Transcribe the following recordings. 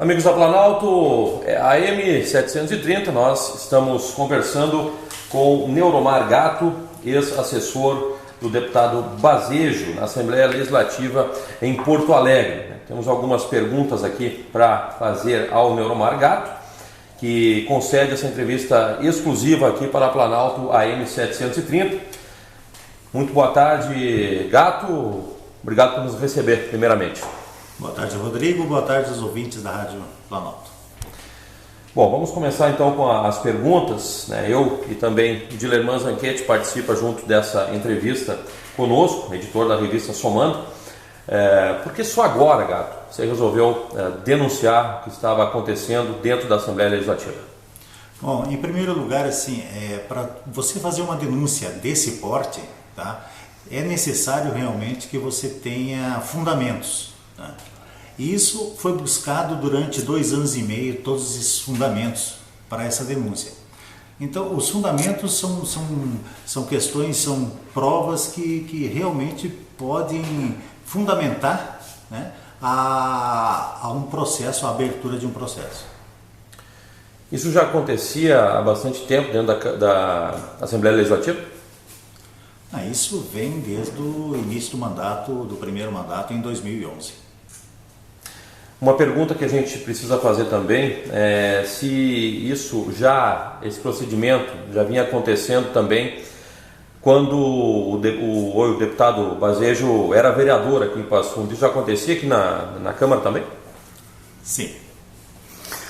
Amigos da Planalto, AM 730, nós estamos conversando com Neuromar Gatto, ex-assessor do deputado Basejo, na Assembleia Legislativa em Porto Alegre. Temos algumas perguntas aqui para fazer ao Neuromar Gatto, que concede essa entrevista exclusiva aqui para a Planalto AM 730. Muito boa tarde, Gatto. Obrigado por nos receber, primeiramente. Boa tarde, Rodrigo. Boa tarde aos ouvintes da Rádio Planalto. Bom, vamos começar então com as perguntas. Eu e também o Dilerman Zanchetti participa junto dessa entrevista conosco, editor da revista Somando. Por que só agora, Gatto, você resolveu denunciar o que estava acontecendo dentro da Assembleia Legislativa? Bom, em primeiro lugar, para você fazer uma denúncia desse porte, tá, é necessário realmente que você tenha fundamentos. Tá? E isso foi buscado durante 2 anos e meio, todos esses fundamentos para essa denúncia. Então, os fundamentos são questões, são provas que realmente podem fundamentar, né, a um processo, a abertura de um processo. Isso já acontecia há bastante tempo dentro da Assembleia Legislativa? Isso vem desde o início do mandato, do primeiro mandato, em 2011. Uma pergunta que a gente precisa fazer também é se esse procedimento já vinha acontecendo também quando o deputado Basejo era vereador aqui em Passo Fundo. Isso já acontecia aqui na Câmara também? Sim.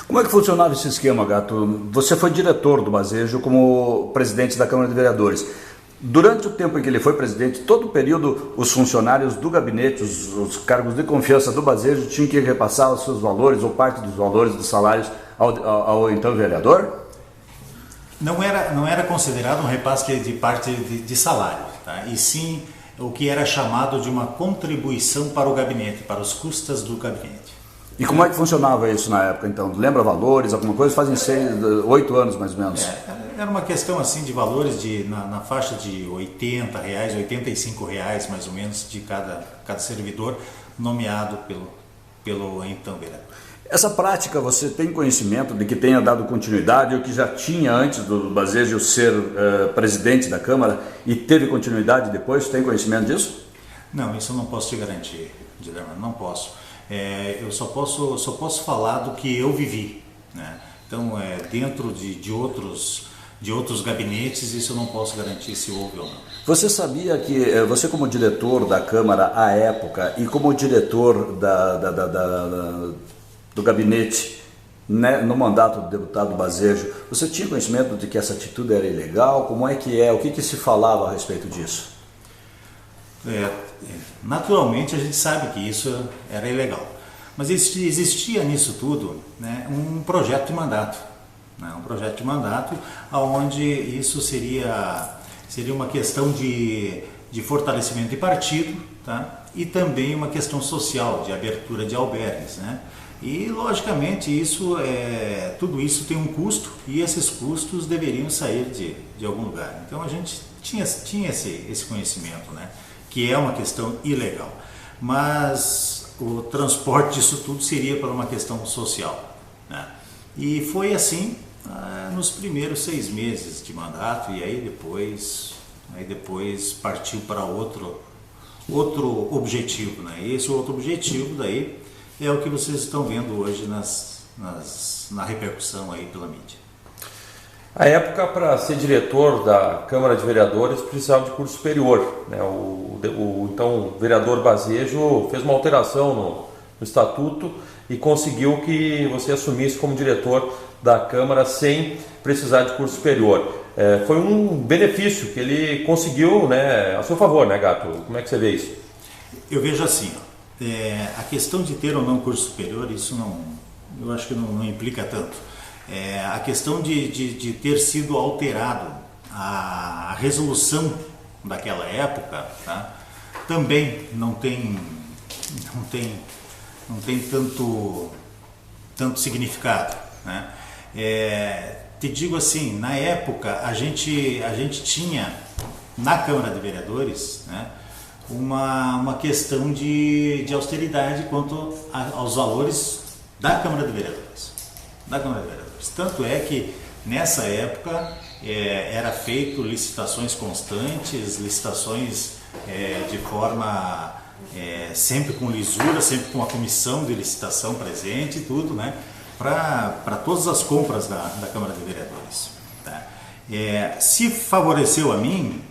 Como é que funcionava esse esquema, Gatto? Você foi diretor do Basejo como presidente da Câmara de Vereadores. Durante o tempo em que ele foi presidente, todo o período, os funcionários do gabinete, os cargos de confiança do Basejo tinham que repassar os seus valores ou parte dos valores dos salários ao então vereador? Não era considerado um repasse de parte de salário, tá? E sim o que era chamado de uma contribuição para o gabinete, para os custos do gabinete. E como é que funcionava isso na época, então? Lembra valores, alguma coisa? Fazem 8 anos, mais ou menos. Era uma questão assim de valores na faixa de R$80, R$85, mais ou menos, de cada servidor nomeado pelo então vereador. Essa prática, você tem conhecimento de que tenha dado continuidade ou que já tinha antes do Basejo ser presidente da Câmara e teve continuidade depois? Você tem conhecimento disso? Não, isso eu não posso te garantir, Dilerman, não posso. Eu só posso falar do que eu vivi, né? Então, dentro de outros gabinetes, isso eu não posso garantir se houve ou não. Você sabia que você, como diretor da Câmara à época e como diretor do gabinete, né, no mandato do deputado Basejo, você tinha conhecimento de que essa atitude era ilegal? Como é? O que se falava a respeito disso? Naturalmente a gente sabe que isso era ilegal, mas existia nisso tudo, né, um projeto de mandato, né, onde isso seria uma questão de fortalecimento de partido, tá, e também uma questão social, de abertura de albergues, né, e logicamente tudo isso tem um custo e esses custos deveriam sair de algum lugar. Então a gente tinha esse conhecimento, né, que é uma questão ilegal, mas o transporte disso tudo seria para uma questão social, né? E foi assim nos primeiros 6 meses de mandato, e aí depois partiu para outro objetivo, né? E esse outro objetivo daí é o que vocês estão vendo hoje na repercussão aí pela mídia. À época, para ser diretor da Câmara de Vereadores, precisava de curso superior, né? Então, o vereador Basejo fez uma alteração no estatuto e conseguiu que você assumisse como diretor da Câmara sem precisar de curso superior. Foi um benefício que ele conseguiu, né, a seu favor, né, Gatto? Como é que você vê isso? Eu vejo assim, a questão de ter ou não curso superior, isso eu acho que não implica tanto. A questão de ter sido alterado a resolução daquela época, tá, também não tem tanto significado, né? Te digo assim, na época a gente tinha na Câmara de Vereadores, né, uma questão de austeridade quanto aos valores da Câmara de Vereadores. Da Câmara de Vereadores. Tanto é que nessa época era feito licitações constantes, licitações de forma sempre com lisura, sempre com a comissão de licitação presente e tudo, né? Para todas as compras da Câmara de Vereadores. Tá? Se favoreceu a mim,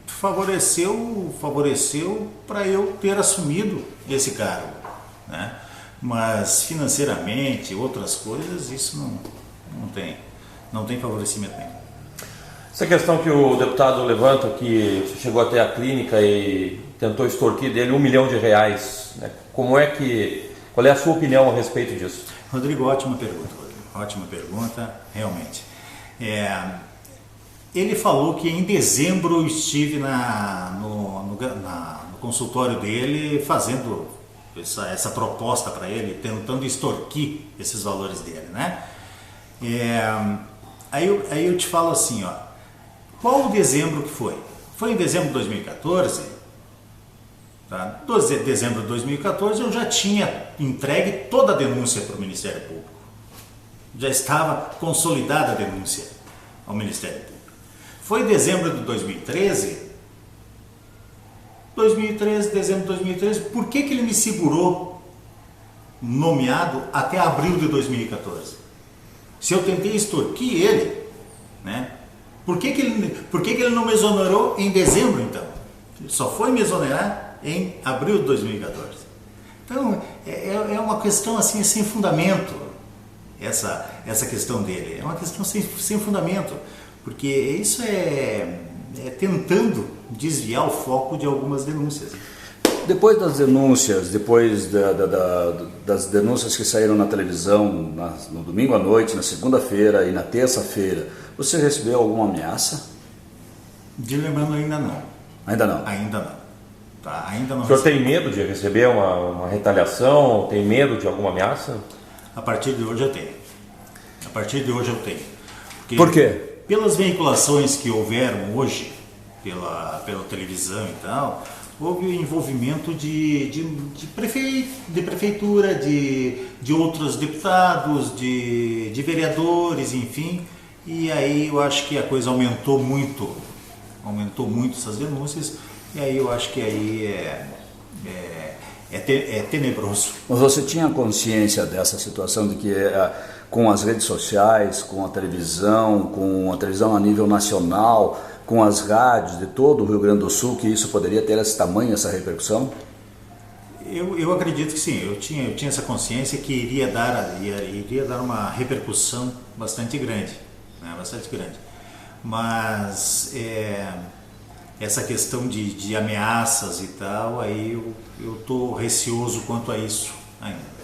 favoreceu para eu ter assumido esse cargo, né? Mas financeiramente, outras coisas, isso não tem favorecimento nenhum. Essa questão que o deputado levanta, que você chegou até a clínica e tentou extorquir dele R$1 milhão, né? Qual é a sua opinião a respeito disso? Rodrigo, ótima pergunta, ótima pergunta, realmente. Ele falou que em dezembro eu estive no consultório dele fazendo essa proposta para ele, tentando extorquir esses valores dele, né? Aí eu te falo assim, ó, qual o dezembro que foi? Foi em dezembro de 2014, tá? Dezembro de 2014 eu já tinha entregue toda a denúncia para o Ministério Público, já estava consolidada a denúncia ao Ministério Público. Foi em dezembro de 2013, dezembro de 2013, por que ele me segurou nomeado até abril de 2014? Se eu tentei extorquir ele, né? Por que ele não me exonerou em dezembro, então? Ele só foi me exonerar em abril de 2014. Então, é uma questão assim sem fundamento, essa questão dele. É uma questão sem fundamento, porque isso é tentando desviar o foco de algumas denúncias. Depois das denúncias, das denúncias que saíram na televisão no domingo à noite, na segunda-feira e na terça-feira, você recebeu alguma ameaça? De lembrando, ainda não. Ainda não? Ainda não. Tá, ainda não. O senhor tem medo de receber uma retaliação? Tem medo de alguma ameaça? A partir de hoje eu tenho. A partir de hoje eu tenho. Por quê? Pelas veiculações que houveram hoje, pela televisão e tal, houve o envolvimento de prefeitura, de outros deputados, de vereadores, enfim, e aí eu acho que a coisa aumentou muito essas denúncias, e aí eu acho que aí é tenebroso. Mas você tinha consciência dessa situação, de que com as redes sociais, com a televisão a nível nacional, com as rádios de todo o Rio Grande do Sul, que isso poderia ter esse tamanho, essa repercussão? Eu acredito que sim, eu tinha essa consciência que iria dar uma repercussão bastante grande, né? Bastante grande. Mas essa questão de ameaças e tal, aí eu estou receoso quanto a isso ainda.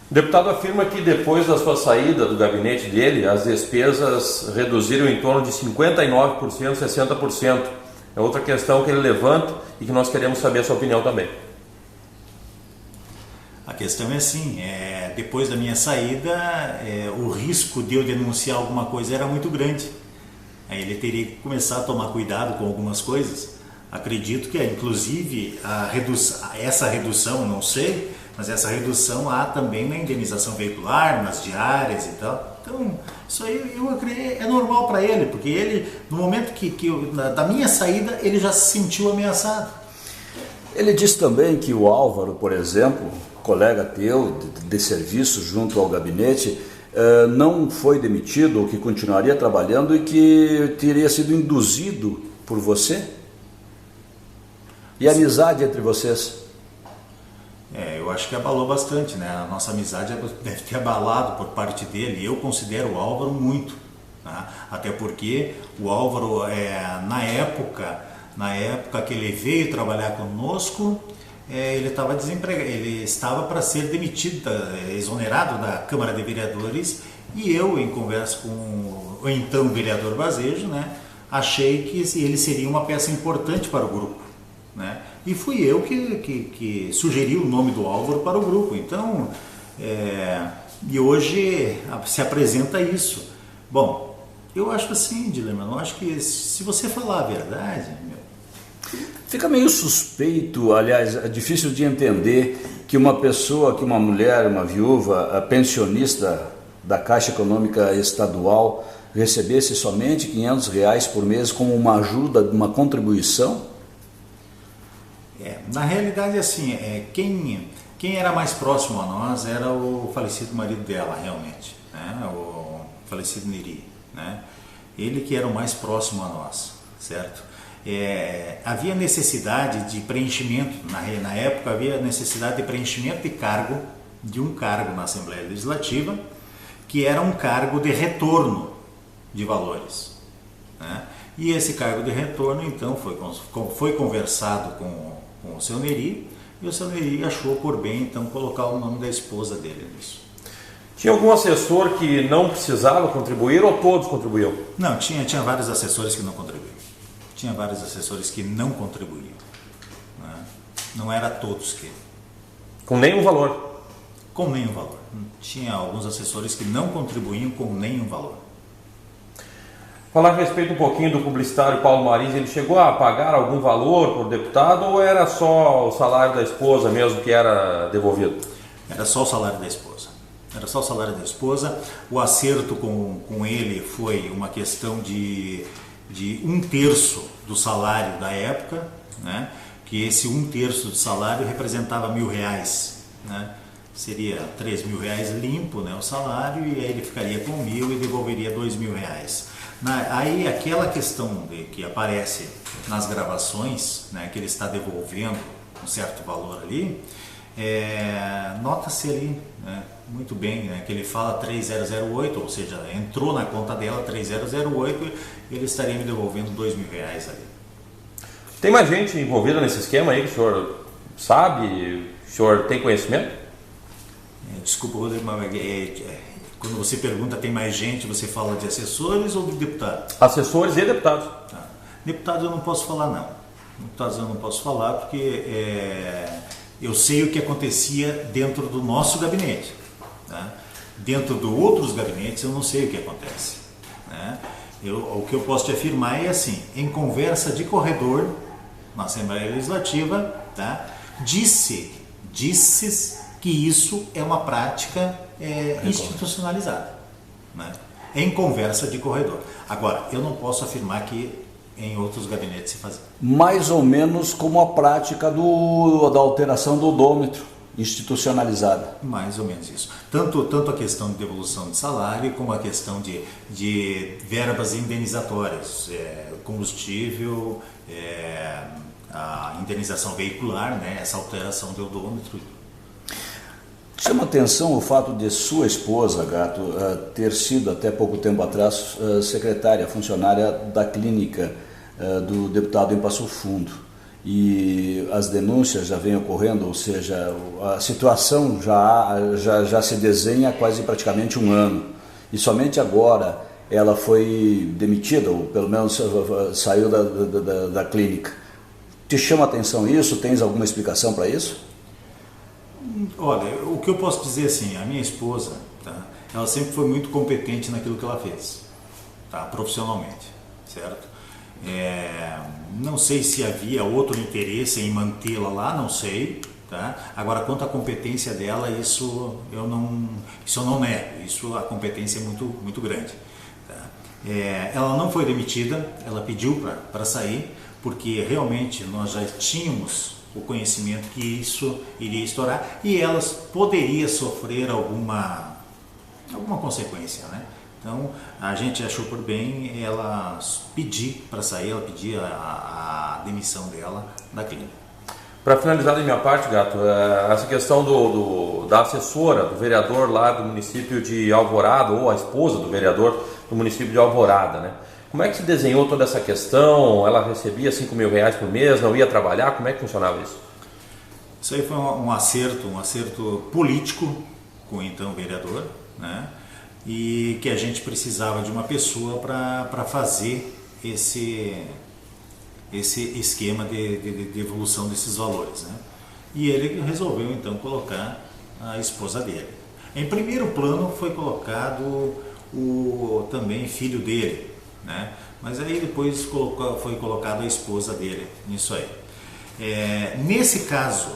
O deputado afirma que depois da sua saída do gabinete dele, as despesas reduziram em torno de 59%, 60%. É outra questão que ele levanta e que nós queremos saber a sua opinião também. A questão é assim, depois da minha saída, o risco de eu denunciar alguma coisa era muito grande. Aí ele teria que começar a tomar cuidado com algumas coisas. Acredito que, inclusive, essa redução, não sei, mas essa redução há também na indenização veicular, nas diárias e tal. Então, isso aí eu acredito, é normal para ele, porque ele, no momento da minha saída, ele já se sentiu ameaçado. Ele disse também que o Álvaro, por exemplo, colega teu de serviço junto ao gabinete, não foi demitido, ou que continuaria trabalhando e que teria sido induzido por você? E a amizade entre vocês? Eu acho que abalou bastante, né? A nossa amizade deve ter abalado por parte dele. Eu considero o Álvaro muito, tá? Até porque o Álvaro, na época que ele veio trabalhar conosco, ele estava desempregado, ele estava para ser demitido, exonerado da Câmara de Vereadores, e eu, em conversa com o então vereador Bazejo, né, achei que ele seria uma peça importante para o grupo, né? E fui eu que sugeri o nome do Álvaro para o grupo. Então, e hoje se apresenta isso. Bom, eu acho assim, Dileman, eu acho que se você falar a verdade, fica meio suspeito, aliás, é difícil de entender que que uma pessoa, que uma mulher, uma viúva, pensionista da Caixa Econômica Estadual recebesse somente R$500 por mês como uma ajuda, uma contribuição? Na realidade, assim, quem era mais próximo a nós era o falecido marido dela, realmente, né? O falecido Neri, né? Ele que era o mais próximo a nós, certo? Havia necessidade de preenchimento, na época havia necessidade de preenchimento de um cargo na Assembleia Legislativa, que era um cargo de retorno de valores, né? E esse cargo de retorno, então, foi conversado com o seu Neri, e o seu Neri achou por bem, então, colocar o nome da esposa dele nisso. Tinha algum assessor que não precisava contribuir ou todos contribuíam? Não, tinha vários assessores que não contribuíam. Tinha vários assessores que não contribuíam, né? Não era todos que... Com nenhum valor? Com nenhum valor. Tinha alguns assessores que não contribuíam com nenhum valor. Falar a respeito um pouquinho do publicitário Paulo Marins, ele chegou a pagar algum valor por deputado ou era só o salário da esposa mesmo que era devolvido? Era só o salário da esposa. Era só o salário da esposa. O acerto com ele foi uma questão de 1/3 do salário da época, né? Que esse 1/3 do salário representava R$1.000, né? Seria R$3.000 limpo, né, o salário, e aí ele ficaria com 1.000 e devolveria R$2.000. Aí aquela questão que aparece nas gravações, né, que ele está devolvendo um certo valor ali, nota-se ali, né, muito bem, né, que ele fala 3.008, ou seja, entrou na conta dela 3.008 e ele estaria me devolvendo R$2.000 ali. Tem mais gente envolvida nesse esquema aí que o senhor sabe? O senhor tem conhecimento? Desculpa, Rodrigo, mas quando você pergunta tem mais gente, você fala de assessores ou de deputados? Assessores e deputados. Tá. Deputados eu não posso falar, não. Deputados eu não posso falar porque eu sei o que acontecia dentro do nosso gabinete, tá? Dentro de outros gabinetes eu não sei o que acontece, né? O que eu posso te afirmar é assim, em conversa de corredor na Assembleia Legislativa, tá? Disse que isso é uma prática institucionalizada, né? Em conversa de corredor. Agora, eu não posso afirmar que em outros gabinetes se fazia. Mais ou menos como a prática da alteração do odômetro institucionalizada. Mais ou menos isso. Tanto a questão de devolução de salário, como a questão de verbas indenizatórias, combustível, a indenização veicular, né? Essa alteração de odômetro. Chama atenção o fato de sua esposa, Gato, ter sido até pouco tempo atrás secretária, funcionária da clínica do deputado em Passo Fundo. E as denúncias já vêm ocorrendo, ou seja, a situação já se desenha há quase praticamente um ano. E somente agora ela foi demitida, ou pelo menos saiu da clínica. Te chama atenção isso? Tens alguma explicação para isso? Olha, o que eu posso dizer assim, a minha esposa, tá, ela sempre foi muito competente naquilo que ela fez, tá, profissionalmente, certo? Não sei se havia outro interesse em mantê-la lá, não sei, tá? Agora, quanto à competência dela, isso eu não nego, a competência é muito grande, tá? Ela não foi demitida, ela pediu para sair, porque realmente nós já tínhamos o conhecimento que isso iria estourar e elas poderiam sofrer alguma consequência, né? Então a gente achou por bem ela pedir para sair, ela pedir a demissão dela da clínica. Para finalizar da minha parte, Gato, essa questão da assessora, do vereador lá do município de Alvorada, ou a esposa do vereador do município de Alvorada, né? Como é que se desenhou toda essa questão? Ela recebia R$5.000 por mês, não ia trabalhar? Como é que funcionava isso? Isso aí foi um acerto político com o então vereador, né? E que a gente precisava de uma pessoa para fazer esse esquema de devolução desses valores, né? E ele resolveu então colocar a esposa dele. Em primeiro plano foi colocado o também filho dele, né? Mas aí depois foi colocada a esposa dele nisso aí. Nesse caso